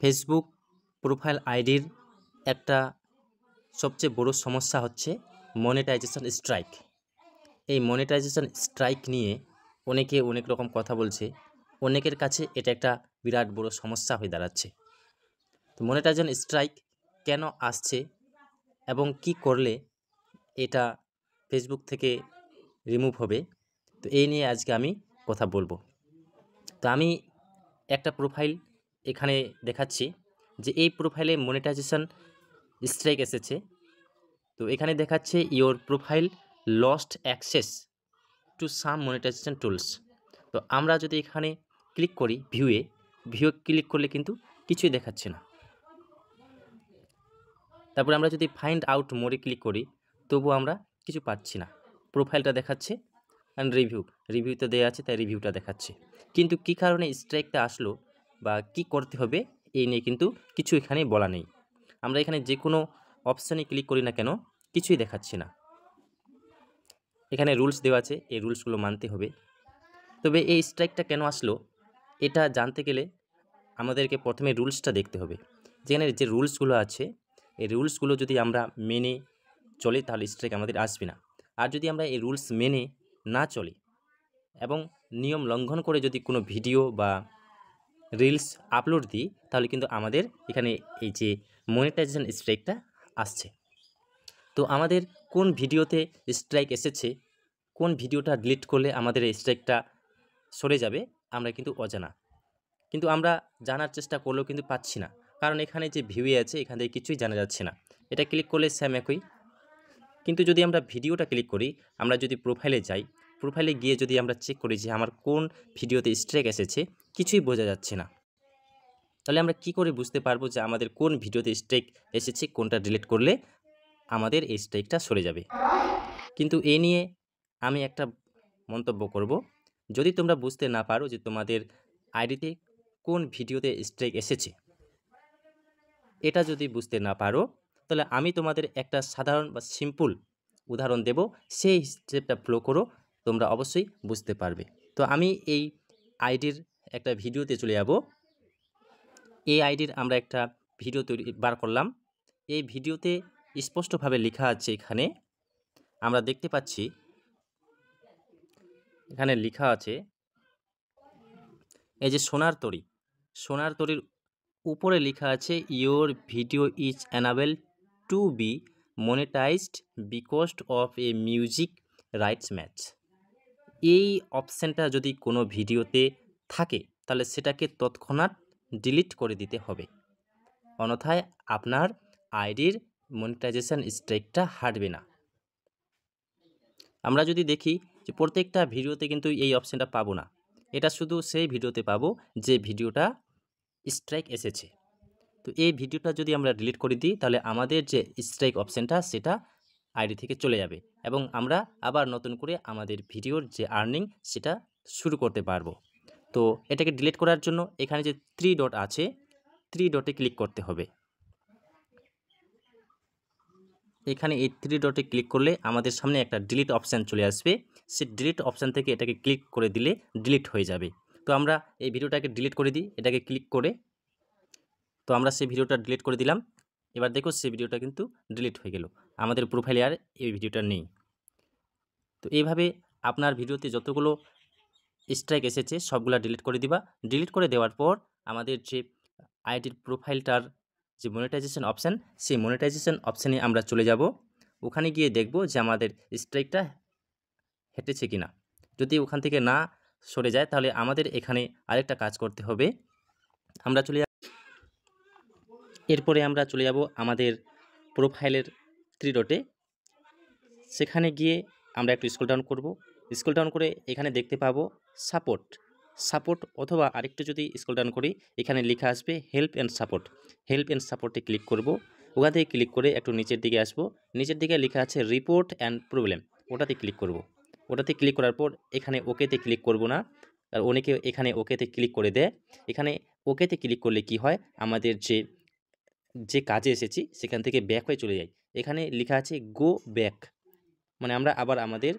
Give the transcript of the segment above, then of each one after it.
Facebook profile আইডির একটা সবচেয়ে বড় সমস্যা হচ্ছে মনিটাইজেশন স্ট্রাইক। এই মনিটাইজেশন স্ট্রাইক নিয়ে অনেকে অনেক রকম কথা বলছে, অনেকের কাছে এটা একটা বিরাট বড় সমস্যা হয়ে দাঁড়াচ্ছে। তো মনিটাইজেশন স্ট্রাইক কেন আসছে এবং কি করলে এটা ফেসবুক থেকে রিমুভ হবে, তো এই নিয়ে আজকে আমি কথা বলবো। তো আমি একটা প্রোফাইল এখানে দেখাচ্ছি যে এই প্রোফাইলে মনিটাইজেশন স্ট্রাইক এসেছে। তো এখানে দেখাচ্ছে your profile lost access to some monetization tools. তো আমরা যদি এখানে ক্লিক করি ভিউ ক্লিক করলে কিন্তু কিছুই দেখাচ্ছে না। তারপরে আমরা যদি ফাইন্ড আউট মোরে ক্লিক করি তবুও আমরা কিছু পাচ্ছি না। প্রোফাইলটা দেখাচ্ছে অ্যান্ড রিভিউতে দেওয়া আছে তাই রিভিউটা দেখাচ্ছে, কিন্তু কী কারণে স্ট্রাইকটা আসলো বা কি করতে হবে এই নিয়ে কিন্তু কিছু এখানে বলা নেই। আমরা এখানে যে কোনো অপশানে ক্লিক করি না কেন কিছুই দেখাচ্ছে না। এখানে রুলস দেওয়া আছে, এই রুলসগুলো মানতে হবে। তবে এই স্ট্রাইকটা কেন আসলো এটা জানতে গেলে আমাদেরকে প্রথমে রুলসটা দেখতে হবে। যেখানে যে রুলসগুলো আছে এই রুলসগুলো যদি আমরা মেনে চলি তাহলে স্ট্রাইক আমাদের আসবে না। আর যদি আমরা এই রুলস মেনে না চলি এবং নিয়ম লঙ্ঘন করে যদি কোনো ভিডিও বা রিলস আপলোড দিই তাহলে কিন্তু আমাদের এখানে এই যে মনিটাইজেশন স্ট্রাইকটা আসছে। তো আমাদের কোন ভিডিওতে স্ট্রাইক এসেছে, কোন ভিডিওটা ডিলিট করলে আমাদের এই স্ট্রাইকটা সরে যাবে আমরা কিন্তু অজানা, কিন্তু আমরা জানার চেষ্টা করলেও কিন্তু পাচ্ছি না, কারণ এখানে যে ভিউয়ে আছে এখান থেকে কিছুই জানা যাচ্ছে না। এটা ক্লিক করলে স্যাম একই, কিন্তু যদি আমরা ভিডিওটা ক্লিক করি, আমরা যদি প্রোফাইলে যাই, প্রোফাইলে গিয়ে যদি আমরা চেক করি যে আমার কোন ভিডিওতে স্ট্রাইক এসেছে কিছুই বোঝা যাচ্ছে না, তাহলে আমরা কি করে বুঝতে পারবো যে আমাদের কোন ভিডিওতে স্ট্রাইক এসেছে, কোনটা ডিলিট করলে আমাদের এই স্ট্রাইকটা সরে যাবে। কিন্তু এ নিয়ে আমি একটা মন্তব্য করব, যদি তোমরা বুঝতে না পারো যে তোমাদের আইডিতে কোন ভিডিওতে স্ট্রাইক এসেছে, এটা যদি বুঝতে না পারো তাহলে আমি তোমাদের একটা সাধারণ বা সিম্পল উদাহরণ দেব, সেই স্টেপটা ফলো করো, তোমরা অবশ্যই বুঝতে পারবে। তো আমি এই আইডির একটা ভিডিওতে চলে যাব। এই আইডির আমরা একটা ভিডিও বার করলাম। এই ভিডিওতে স্পষ্টভাবে লেখা আছে, এখানে আমরা দেখতে পাচ্ছি, এখানে লেখা আছে এই যে সোনার তরীর উপরে লেখা আছে your video is unable to be monetized because of a music rights match. এই অপশানটা যদি কোনো ভিডিওতে থাকে তাহলে সেটাকে তৎক্ষণাৎ ডিলিট করে দিতে হবে, অন্যথায় আপনার আইডির মনিটাইজেশন স্ট্রাইকটা হাঁটবে না। আমরা যদি দেখি যে প্রত্যেকটা ভিডিওতে কিন্তু এই অপশানটা পাবো না, এটা শুধু সেই ভিডিওতে পাবো যে ভিডিওটা স্ট্রাইক এসেছে। তো এই ভিডিওটা যদি আমরা ডিলিট করে দিই তাহলে আমাদের যে স্ট্রাইক অপশানটা সেটা আইডি থেকে চলে যাবে এবং আমরা আবার নতুন করে আমাদের ভিডিওর যে আর্নিং সেটা শুরু করতে পারবো। তো এটাকে ডিলিট করার জন্য এখানে যে 3 ডট আছে 3 ডটে ক্লিক করতে হবে। এখানে এই 3 ডটে ক্লিক করলে আমাদের সামনে একটা ডিলিট অপশান চলে আসবে, সেই ডিলিট অপশান থেকে এটাকে ক্লিক করে দিলে ডিলিট হয়ে যাবে। তো আমরা এই ভিডিওটাকে ডিলিট করে দিই এটাকে ক্লিক করে। তো আমরা সেই ভিডিওটা ডিলিট করে দিলাম। এবার দেখো সেই ভিডিওটা কিন্তু ডিলিট হয়ে গেল, আমাদের প্রোফাইলে আর এই ভিডিওটা নেই। তো এইভাবে আপনার ভিডিওতে যতগুলো স্ট্রাইক এসেছে সবগুলা ডিলিট করে দিবা। ডিলিট করে দেওয়ার পর আমাদের যে আইডির প্রোফাইলটার যে মনিটাইজেশন অপশান, সেই মনিটাইজেশন অপশানে আমরা চলে যাব। ওখানে গিয়ে দেখব যে আমাদের স্ট্রাইকটা হেঁটেছে কিনা। যদি ওখান থেকে না সরে যায় তাহলে আমাদের এখানে আরেকটা কাজ করতে হবে। এরপরে আমরা চলে যাব আমাদের প্রোফাইলের 3 ডটে, সেখানে গিয়ে আমরা একটু স্ক্রল ডাউন করব। স্ক্রল ডাউন করে এখানে দেখতে পাবো সাপোর্ট অথবা আরেকটু যদি স্ক্রল ডাউন করি এখানে লেখা আসবে হেল্প অ্যান্ড সাপোর্টে ক্লিক করব। ওখান থেকে ক্লিক করে একটু নিচের দিকে আসব, নিচের দিকে লেখা আছে রিপোর্ট অ্যান্ড প্রবলেম, ওটাতে ক্লিক করব। ওটাতে ক্লিক করার পর এখানে ওকেতে ক্লিক করব না, আর অনেকে এখানে ওকেতে ক্লিক করে দেয়। এখানে ওকেতে ক্লিক করলে কি হয়, আমাদের যে কাজে এসেছি সেখান থেকে ব্যাক হয়ে চলে যাই। এখানে লেখা আছে গো ব্যাক, মানে আমরা আবার আমাদের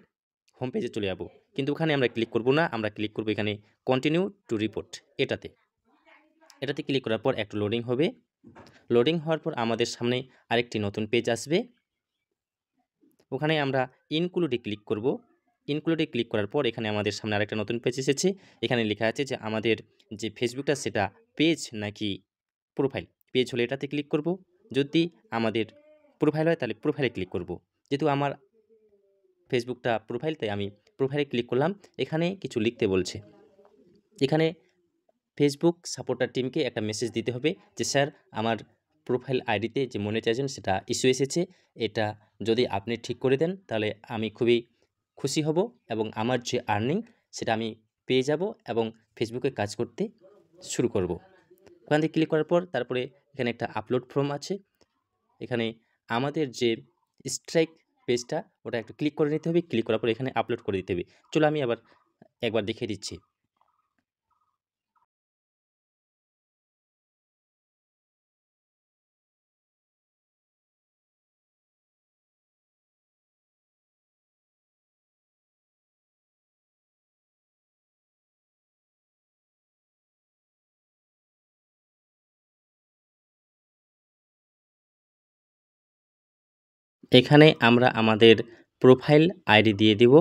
হোম পেজে চলে যাব, কিন্তু ওখানে আমরা ক্লিক করব না, আমরা ক্লিক করব এখানে কন্টিনিউ টু রিপোর্ট এটাতে। এটাতে ক্লিক করার পর একটু লোডিং হবে। লোডিং হওয়ার পর আমাদের সামনে আরেকটি নতুন পেজ আসবে। ওখানে আমরা ইনক্লুডে ক্লিক করব। ইনক্লুডে ক্লিক করার পর এখানে আমাদের সামনে আরেকটা নতুন পেজ এসেছে। এখানে লেখা আছে যে আমাদের যে ফেসবুকটা সেটা পেজ নাকি প্রোফাইল। পেজ হলে এটাতে ক্লিক করব, যদি আমাদের প্রোফাইল হয় তাহলে প্রোফাইলে ক্লিক করব। যেহেতু আমার ফেসবুকটা প্রোফাইল তাই আমি প্রোফাইলে ক্লিক করলাম। এখানে কিছু লিখতে বলছে। এখানে ফেসবুক সাপোর্টার টিমকে একটা মেসেজ দিতে হবে যে স্যার আমার প্রোফাইল আইডিতে যে মনিটাইজেশন সেটা ইস্যু এসেছে, এটা যদি আপনি ঠিক করে দেন তাহলে আমি খুবই খুশি হব এবং আমার যে আর্নিং সেটা আমি পেয়ে যাব এবং ফেসবুকে কাজ করতে শুরু করব। ওখান থেকে ক্লিক করার পর তারপরে এখানে একটা আপলোড ফর্ম আছে। এখানে আমাদের যে স্ট্রাইক পেজটা ওটা একটু ক্লিক করে নিতে হবে। ক্লিক করার পর এখানে আপলোড করে দিতে হবে। চলো আমি আবার একবার দেখিয়ে দিচ্ছি। এখানে আমরা আমাদের প্রোফাইল আইডি দিয়ে দিব।